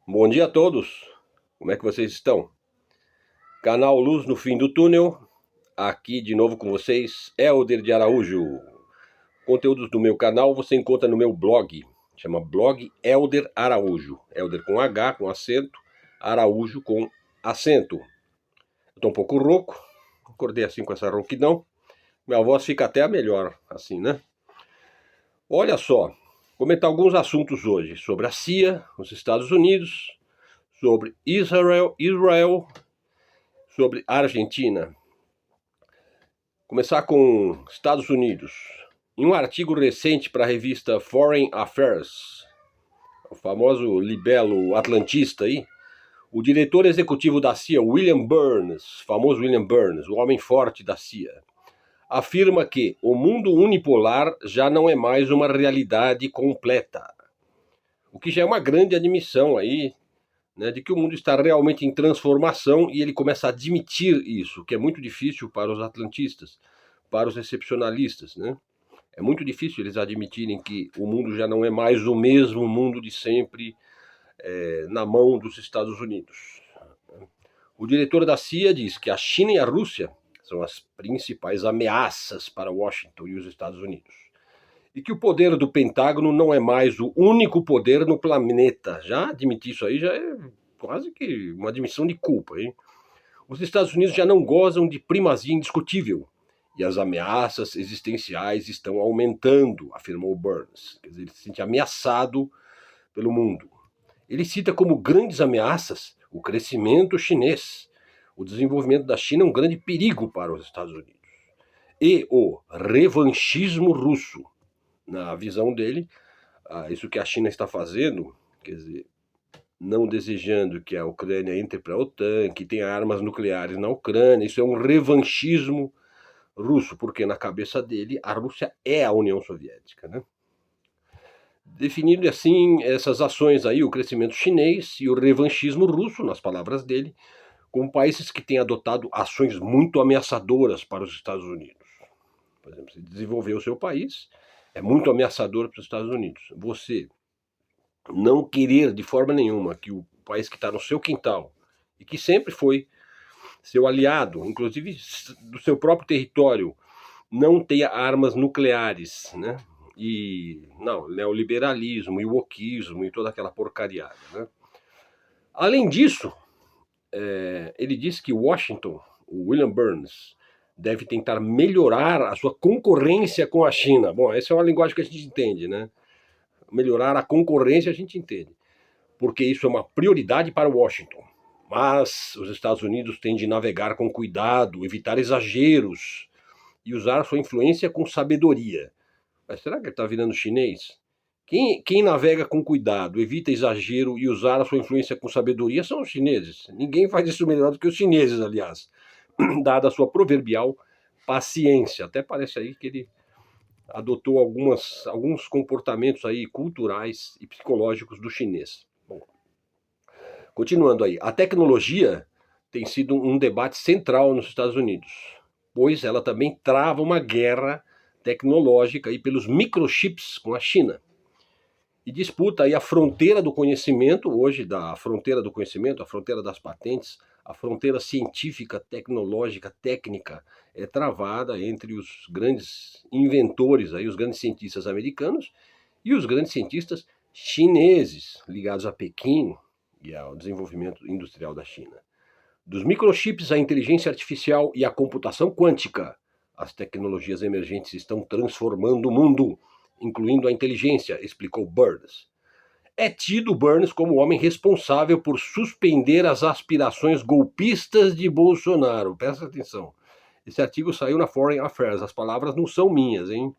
Bom dia a todos, como é que vocês estão? Canal Luz no Fim do Túnel, aqui de novo com vocês, Helder de Araújo. Conteúdos do meu canal você encontra no meu blog, chama Blog Helder Araújo. Helder com H, com acento, Araújo com acento. Eu tô um pouco rouco, acordei assim com essa rouquidão, minha voz fica até melhor assim, né? Olha só, comentar alguns assuntos hoje sobre a CIA, os Estados Unidos, sobre Israel, sobre a Argentina. Começar com Estados Unidos. Em um artigo recente para a revista Foreign Affairs, o famoso libelo atlantista aí, o diretor executivo da CIA, William Burns, famoso William Burns, o homem forte da CIA, afirma que o mundo unipolar já não é mais uma realidade completa. O que já é uma grande admissão aí, né, de que o mundo está realmente em transformação, e ele começa a admitir isso, que é muito difícil para os atlantistas, para os excepcionalistas, né? É muito difícil eles admitirem que o mundo já não é mais o mesmo mundo de sempre, na mão dos Estados Unidos. O diretor da CIA diz que a China e a Rússia são as principais ameaças para Washington e os Estados Unidos. E que o poder do Pentágono não é mais o único poder no planeta. Já admitir isso aí já é quase que uma admissão de culpa, hein? Os Estados Unidos já não gozam de primazia indiscutível e as ameaças existenciais estão aumentando, afirmou Burns. Quer dizer, ele se sente ameaçado pelo mundo. Ele cita como grandes ameaças o crescimento chinês. O desenvolvimento da China é um grande perigo para os Estados Unidos. E o revanchismo russo. Na visão dele, isso que a China está fazendo, quer dizer, não desejando que a Ucrânia entre para a OTAN, que tenha armas nucleares na Ucrânia, isso é um revanchismo russo, porque na cabeça dele a Rússia é a União Soviética, né? Definindo assim essas ações aí, o crescimento chinês e o revanchismo russo, nas palavras dele, como países que têm adotado ações muito ameaçadoras para os Estados Unidos. Por exemplo, se desenvolver o seu país é muito ameaçador para os Estados Unidos. Você não querer de forma nenhuma que o país que está no seu quintal e que sempre foi seu aliado, inclusive do seu próprio território, não tenha armas nucleares, né? E não, neoliberalismo e wokismo e toda aquela porcariada, né? Além disso, ele disse que Washington, o William Burns, deve tentar melhorar a sua concorrência com a China. Bom, essa é uma linguagem que a gente entende, né? Melhorar a concorrência a gente entende, porque isso é uma prioridade para Washington. Mas os Estados Unidos têm de navegar com cuidado, evitar exageros e usar sua influência com sabedoria. Mas será que ele está virando chinês? Quem navega com cuidado, evita exagero e usar a sua influência com sabedoria são os chineses. Ninguém faz isso melhor do que os chineses, aliás, dada a sua proverbial paciência. Até parece aí que ele adotou alguns comportamentos aí culturais e psicológicos do chinês. Bom, continuando aí, a tecnologia tem sido um debate central nos Estados Unidos, pois ela também trava uma guerra tecnológica aí pelos microchips com a China. E disputa aí a fronteira do conhecimento, hoje da fronteira do conhecimento, a fronteira das patentes, a fronteira científica, tecnológica, técnica é travada entre os grandes inventores, aí, os grandes cientistas americanos e os grandes cientistas chineses, ligados a Pequim e ao desenvolvimento industrial da China. Dos microchips à inteligência artificial e à computação quântica, as tecnologias emergentes estão transformando o mundo, incluindo a inteligência, explicou Burns. É tido Burns como o homem responsável por suspender as aspirações golpistas de Bolsonaro. Presta atenção. Esse artigo saiu na Foreign Affairs, as palavras não são minhas, hein?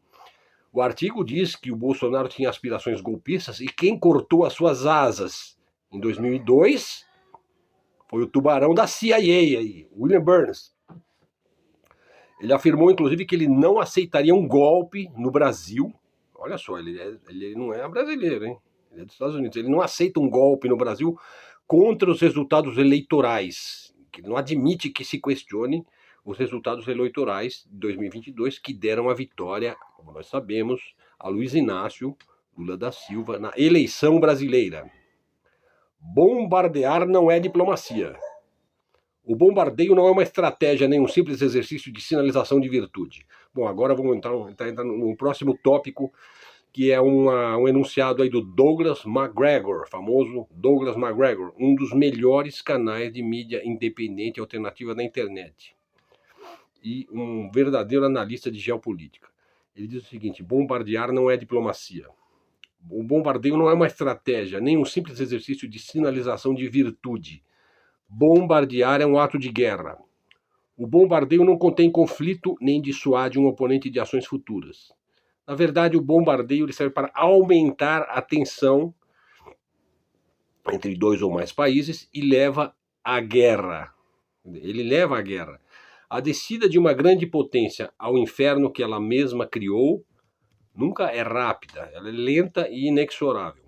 O artigo diz que o Bolsonaro tinha aspirações golpistas e quem cortou as suas asas em 2002 foi o tubarão da CIA, aí, William Burns. Ele afirmou, inclusive, que ele não aceitaria um golpe no Brasil. Olha só, ele não é brasileiro, hein? Ele é dos Estados Unidos. Ele não aceita um golpe no Brasil contra os resultados eleitorais. Ele não admite que se questione os resultados eleitorais de 2022 que deram a vitória, como nós sabemos, a Luiz Inácio Lula da Silva na eleição brasileira. Bombardear não é diplomacia. O bombardeio não é uma estratégia nem um simples exercício de sinalização de virtude. Bom, agora vamos entrar no próximo tópico, que é um enunciado aí do Douglas Macgregor, famoso Douglas Macgregor, um dos melhores canais de mídia independente e alternativa na internet. E um verdadeiro analista de geopolítica. Ele diz o seguinte: bombardear não é diplomacia. O bombardeio não é uma estratégia, nem um simples exercício de sinalização de virtude. Bombardear é um ato de guerra. O bombardeio não contém conflito nem dissuade um oponente de ações futuras. Na verdade, o bombardeio serve para aumentar a tensão entre dois ou mais países e leva à guerra. Ele leva à guerra. A descida de uma grande potência ao inferno que ela mesma criou nunca é rápida, ela é lenta e inexorável.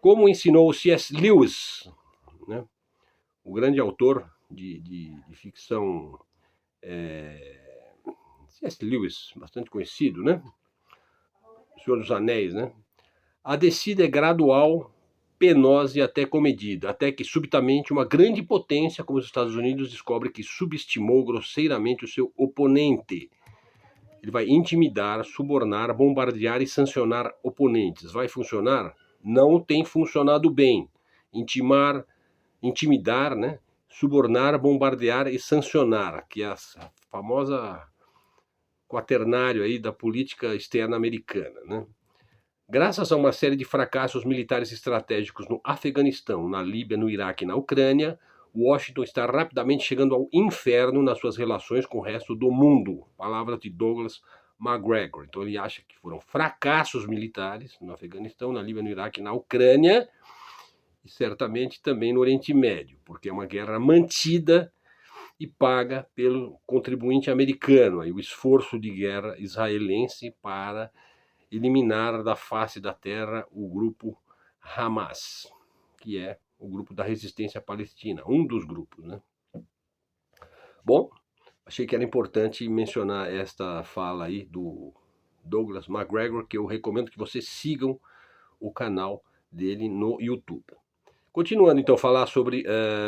Como ensinou C.S. Lewis, né, o grande autor de ficção, C.S. Lewis, bastante conhecido, né? O Senhor dos Anéis, né? A descida é gradual, penosa e até comedida, até que subitamente uma grande potência como os Estados Unidos descobre que subestimou grosseiramente o seu oponente. Ele vai intimidar, subornar, bombardear e sancionar oponentes. Vai funcionar? Não tem funcionado bem. Intimidar, né? Subornar, bombardear e sancionar, que é a famosa quaternário aí da política externa americana, né? Graças a uma série de fracassos militares estratégicos no Afeganistão, na Líbia, no Iraque e na Ucrânia, Washington está rapidamente chegando ao inferno nas suas relações com o resto do mundo. Palavras de Douglas Macgregor. Então ele acha que foram fracassos militares no Afeganistão, na Líbia, no Iraque e na Ucrânia, e certamente também no Oriente Médio, porque é uma guerra mantida e paga pelo contribuinte americano, aí o esforço de guerra israelense para eliminar da face da terra o grupo Hamas, que é o grupo da resistência palestina, um dos grupos, né? Bom, achei que era importante mencionar esta fala aí do Douglas Macgregor, que eu recomendo que vocês sigam o canal dele no YouTube. Continuando então a falar sobre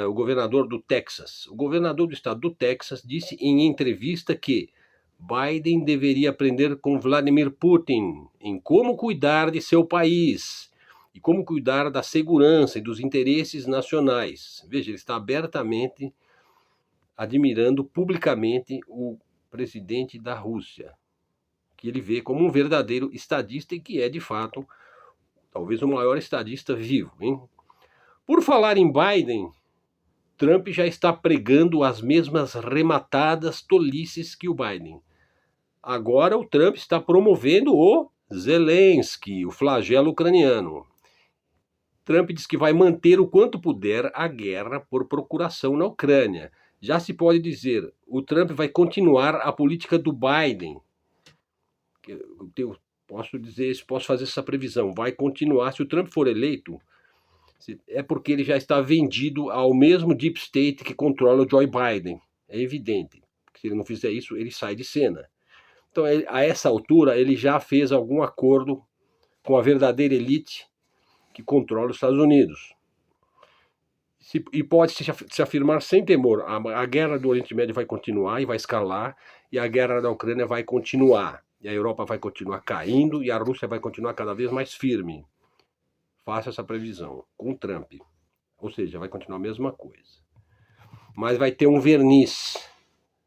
o governador do Texas. O governador do estado do Texas disse em entrevista que Biden deveria aprender com Vladimir Putin em como cuidar de seu país e como cuidar da segurança e dos interesses nacionais. Veja, ele está abertamente admirando publicamente o presidente da Rússia, que ele vê como um verdadeiro estadista e que é, de fato, talvez o maior estadista vivo, hein? Por falar em Biden, Trump já está pregando as mesmas rematadas tolices que o Biden. Agora o Trump está promovendo o Zelensky, o flagelo ucraniano. Trump diz que vai manter o quanto puder a guerra por procuração na Ucrânia. Já se pode dizer, o Trump vai continuar a política do Biden. Eu posso dizer isso, posso fazer essa previsão. Vai continuar, se o Trump for eleito, é porque ele já está vendido ao mesmo deep state que controla o Joe Biden. É evidente. Se ele não fizer isso, ele sai de cena. Então, a essa altura, ele já fez algum acordo com a verdadeira elite que controla os Estados Unidos. E pode se afirmar sem temor, a guerra do Oriente Médio vai continuar e vai escalar, e a guerra da Ucrânia vai continuar. E a Europa vai continuar caindo, e a Rússia vai continuar cada vez mais firme. Faça essa previsão com Trump. Ou seja, vai continuar a mesma coisa. Mas vai ter um verniz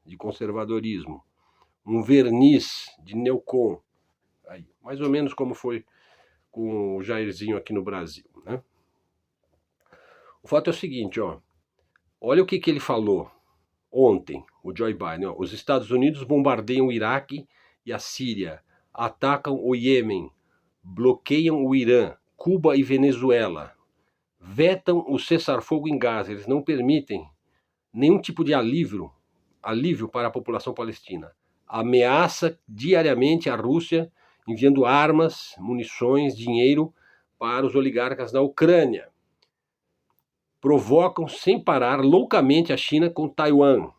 de conservadorismo, um verniz de neocon, aí, mais ou menos como foi com o Jairzinho aqui no Brasil, né? O fato é o seguinte, ó, olha o que ele falou ontem, o Joe Biden, ó, os Estados Unidos bombardeiam o Iraque e a Síria, atacam o Iêmen, bloqueiam o Irã, Cuba e Venezuela, vetam o cessar-fogo em Gaza, eles não permitem nenhum tipo de alívio para a população palestina. Ameaça diariamente a Rússia enviando armas, munições, dinheiro para os oligarcas da Ucrânia. Provocam sem parar loucamente a China com Taiwan.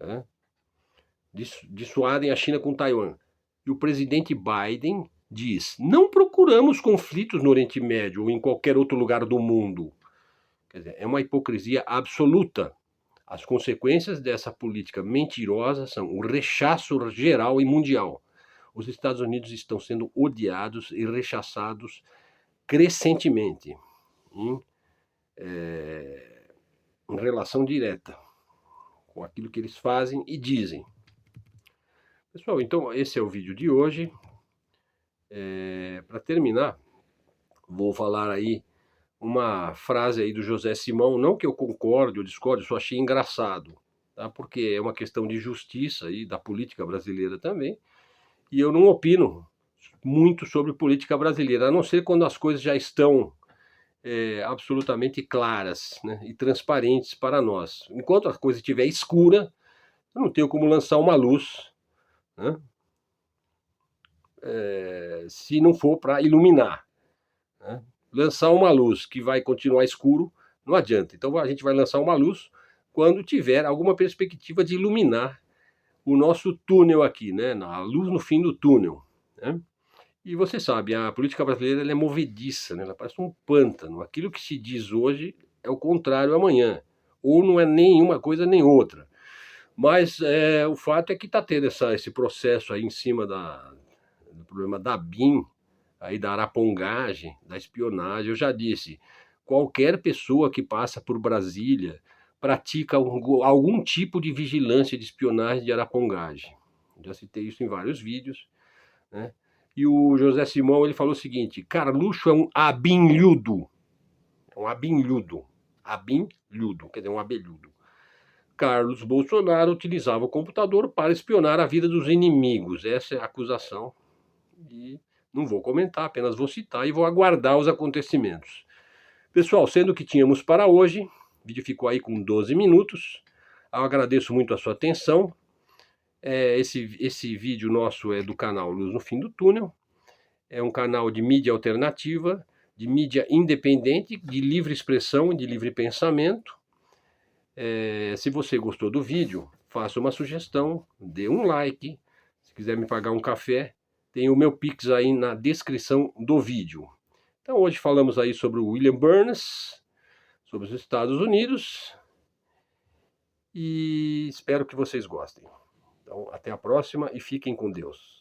Né? Dissuadem a China com Taiwan. E o presidente Biden diz: não procuramos conflitos no Oriente Médio ou em qualquer outro lugar do mundo. Quer dizer, é uma hipocrisia absoluta. As consequências dessa política mentirosa são o rechaço geral e mundial. Os Estados Unidos estão sendo odiados e rechaçados crescentemente em relação direta com aquilo que eles fazem e dizem. Pessoal, então esse é o vídeo de hoje. Para terminar, vou falar aí uma frase aí do José Simão, não que eu concorde ou discorde, só achei engraçado, tá? Porque é uma questão de justiça e da política brasileira também, e eu não opino muito sobre política brasileira, a não ser quando as coisas já estão absolutamente claras, né, e transparentes para nós. Enquanto a coisa estiver escura, eu não tenho como lançar uma luz, né, se não for para iluminar, né? Lançar uma luz que vai continuar escuro não adianta. Então a gente vai lançar uma luz quando tiver alguma perspectiva de iluminar o nosso túnel aqui, né? A luz no fim do túnel, né? E você sabe, a política brasileira ela é movediça, né? Ela parece um pântano. Aquilo que se diz hoje é o contrário amanhã. Ou não é nenhuma coisa nem outra. Mas o fato é que está tendo esse processo aí em cima do problema da BIM, aí da arapongagem, da espionagem. Eu já disse, qualquer pessoa que passa por Brasília pratica algum tipo de vigilância de espionagem de arapongagem. Já citei isso em vários vídeos, né? E o José Simão ele falou o seguinte: Carluxo é um abinhudo. É um abinhudo. Abinhudo, quer dizer, um abelhudo. Carlos Bolsonaro utilizava o computador para espionar a vida dos inimigos. Essa é a acusação. E não vou comentar, apenas vou citar e vou aguardar os acontecimentos. Pessoal, sendo que tínhamos para hoje, o vídeo ficou aí com 12 minutos. Eu agradeço muito a sua atenção. Esse vídeo nosso é do canal Luz no Fim do Túnel. É um canal de mídia alternativa, de mídia independente, de livre expressão e de livre pensamento. Se você gostou do vídeo, faça uma sugestão, dê um like. Se quiser me pagar um café, tem o meu Pix aí na descrição do vídeo. Então hoje falamos aí sobre o William Burns, sobre os Estados Unidos, e espero que vocês gostem. Então até a próxima e fiquem com Deus.